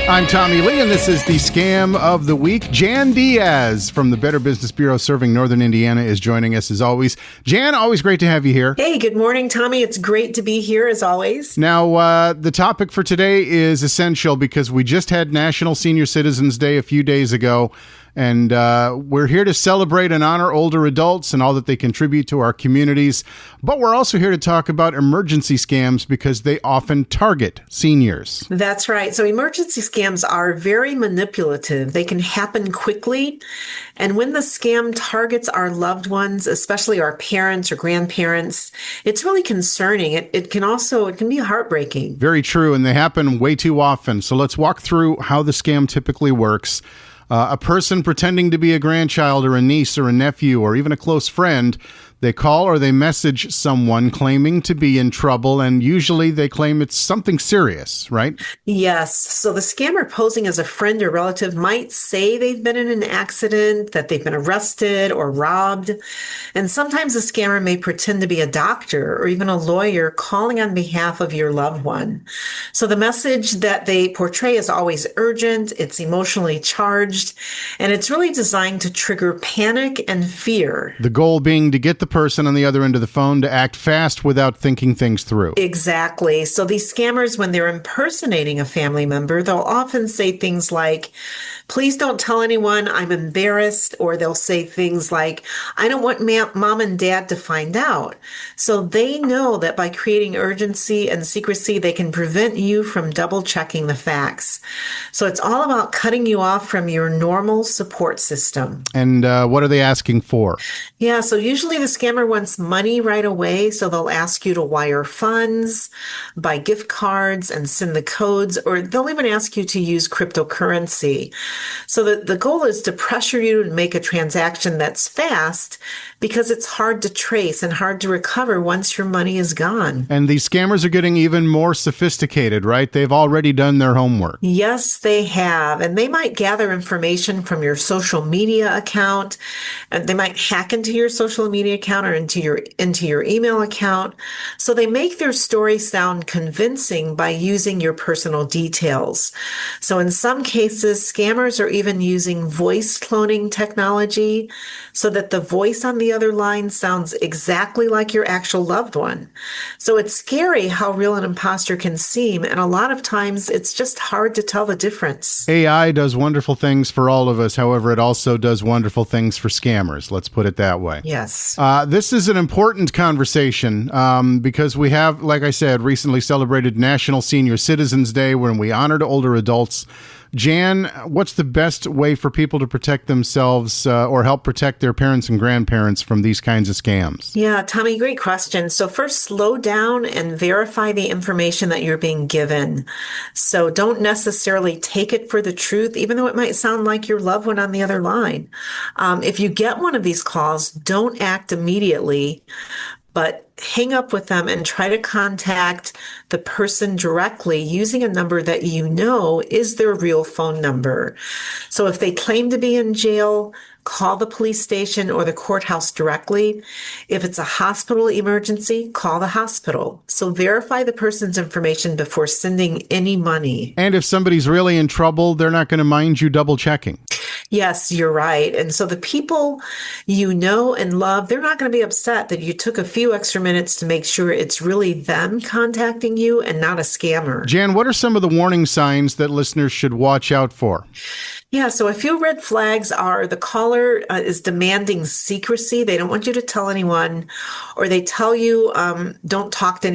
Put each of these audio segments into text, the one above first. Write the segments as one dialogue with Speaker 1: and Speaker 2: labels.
Speaker 1: I'm Tommie Lee, and this is the Scam of the Week. Jan Diaz from the Better Business Bureau serving Northern Indiana is joining us as always. Jan, always great to have you here.
Speaker 2: Hey, good morning, Tommie. It's great to be here as always.
Speaker 1: Now, the topic for today is essential because we just had National Senior Citizens Day a few days ago. And we're here to celebrate and honor older adults and all that they contribute to our communities. But we're also here to talk about emergency scams because they often target seniors.
Speaker 2: That's right. So emergency scams are very manipulative. They can happen quickly. And when the scam targets our loved ones, especially our parents or grandparents, it's really concerning. It can be heartbreaking.
Speaker 1: Very true. And they happen way too often. So let's walk through how the scam typically works. A person pretending to be a grandchild or a niece or a nephew or even a close friend, they call or they message someone claiming to be in trouble, and usually they claim it's something serious, right?
Speaker 2: Yes. So the scammer posing as a friend or relative might say they've been in an accident, that they've been arrested or robbed. And sometimes the scammer may pretend to be a doctor or even a lawyer calling on behalf of your loved one. So the message that they portray is always urgent, it's emotionally charged, and it's really designed to trigger panic and fear.
Speaker 1: The goal being to get the person on the other end of the phone to act fast without thinking things through.
Speaker 2: Exactly. So these scammers, when they're impersonating a family member, they'll often say things like, "Please don't tell anyone, I'm embarrassed," or they'll say things like, "I don't want mom and dad to find out." So they know that by creating urgency and secrecy, they can prevent you from double checking the facts. So it's all about cutting you off from your normal support system.
Speaker 1: And what are they asking for?
Speaker 2: Yeah, so usually the scammer wants money right away, so they'll ask you to wire funds, buy gift cards, and send the codes, or they'll even ask you to use cryptocurrency. So the goal is to pressure you to make a transaction that's fast because it's hard to trace and hard to recover once your money is gone.
Speaker 1: And these scammers are getting even more sophisticated, right? They've already done their homework.
Speaker 2: Yes, they have. And they might gather information from your social media account, and they might hack into your social media account or into your email account. So they make their story sound convincing by using your personal details. So in some cases, scammers are even using voice cloning technology so that the voice on the other line sounds exactly like your actual loved one. So it's scary how real an imposter can seem, and a lot of times it's just hard to tell the difference.
Speaker 1: AI does wonderful things for all of us. However, it also does wonderful things for scammers. Let's put it that way.
Speaker 2: Yes.
Speaker 1: This is an important conversation because we have, like I said, recently celebrated National Senior Citizens Day when we honored older adults. Jan, what's the best way for people to protect themselves or help protect their parents and grandparents from these kinds of scams?
Speaker 2: Yeah, Tommie, great question. So first, slow down and verify the information that you're being given. So don't necessarily take it for the truth, even though it might sound like your loved one on the other line. If you get one of these calls, don't act immediately, but hang up with them and try to contact the person directly using a number that you know is their real phone number. So if they claim to be in jail, call the police station or the courthouse directly. If it's a hospital emergency, call the hospital. So verify the person's information before sending any money.
Speaker 1: And if somebody's really in trouble, they're not going to mind you double checking.
Speaker 2: Yes, you're right. And so the people you know and love, they're not going to be upset that you took a few extra minutes to make sure it's really them contacting you and not a scammer.
Speaker 1: Jan, what are some of the warning signs that listeners should watch out for?
Speaker 2: Yeah, so a few red flags are the caller is demanding secrecy. They don't want you to tell anyone, or they tell you don't talk to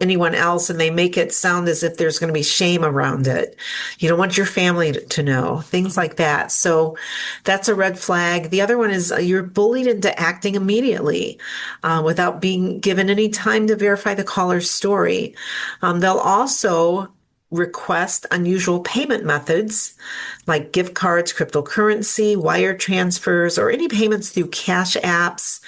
Speaker 2: anyone else, and they make it sound as if there's going to be shame around it. You don't want your family to know, things like that. So that's a red flag. The other one is you're bullied into acting immediately without being given any time to verify the caller's story. They'll also request unusual payment methods like gift cards, cryptocurrency, wire transfers, or any payments through cash apps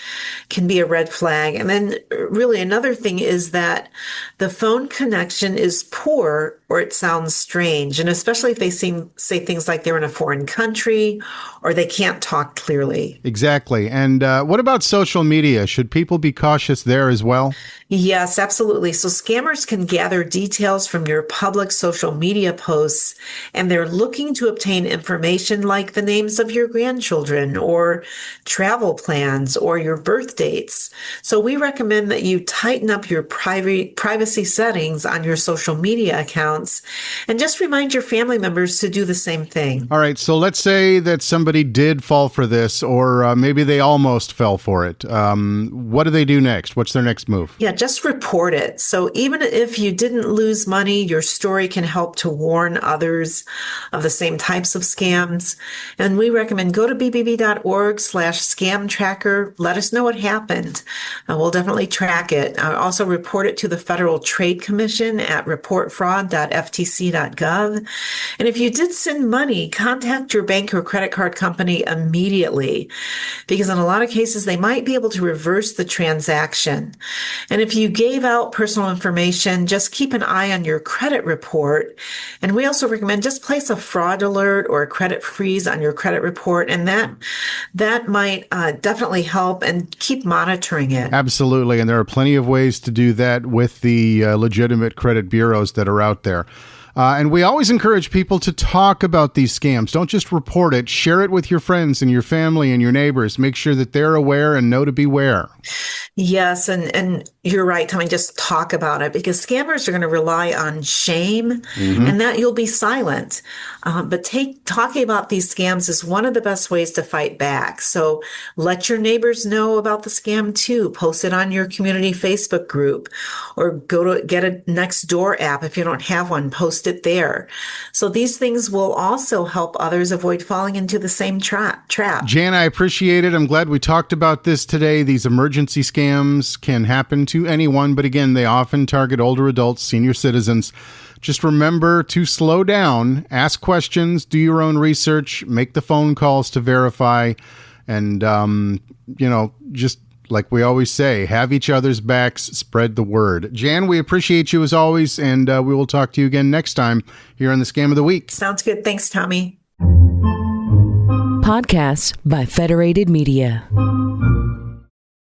Speaker 2: can be a red flag. And then really another thing is that the phone connection is poor or it sounds strange. And especially if they say things like they're in a foreign country or they can't talk clearly.
Speaker 1: Exactly. And what about social media? Should people be cautious there as well?
Speaker 2: Yes, absolutely. So scammers can gather details from your public social media posts, and they're looking to obtain information like the names of your grandchildren or travel plans or your birth dates. So we recommend that you tighten up your privacy settings on your social media accounts and just remind your family members to do the same thing.
Speaker 1: All right. So let's say that somebody did fall for this, or maybe they almost fell for it. What do they do next? What's their next move?
Speaker 2: Yeah, just report it. So even if you didn't lose money, your story can help to warn others of the same types of scams. And we recommend go to bbb.org/scam tracker. Let us know what happened. We'll definitely track it. Also report it to the Federal Trade Commission at reportfraud.ftc.gov. And if you did send money, contact your bank or credit card company immediately, because in a lot of cases, they might be able to reverse the transaction. And if you gave out personal information, just keep an eye on your credit report. And we also recommend just place a fraud alert or a credit freeze on your credit report. And that might definitely help, and keep monitoring it.
Speaker 1: Absolutely. And there are plenty of ways to do that with the legitimate credit bureaus that are out there. And we always encourage people to talk about these scams. Don't just report it. Share it with your friends and your family and your neighbors. Make sure that they're aware and know to beware.
Speaker 2: Yes, and you're right, Tommy, just talk about it, because scammers are going to rely on shame and that you'll be silent. But talking about these scams is one of the best ways to fight back. So let your neighbors know about the scam too. Post it on your community Facebook group, or go to get a Nextdoor app. If you don't have one, post it there. So these things will also help others avoid falling into the same trap.
Speaker 1: Jan, I appreciate it. I'm glad we talked about this today. These emergency scams can happen to anyone, but again, they often target older adults, senior citizens. Just remember to slow down, ask questions, do your own research, make the phone calls to verify, and, just like we always say, have each other's backs, spread the word. Jan, we appreciate you as always, and we will talk to you again next time here on the Scam of the Week.
Speaker 2: Sounds good. Thanks, Tommy.
Speaker 3: Podcasts by Federated Media.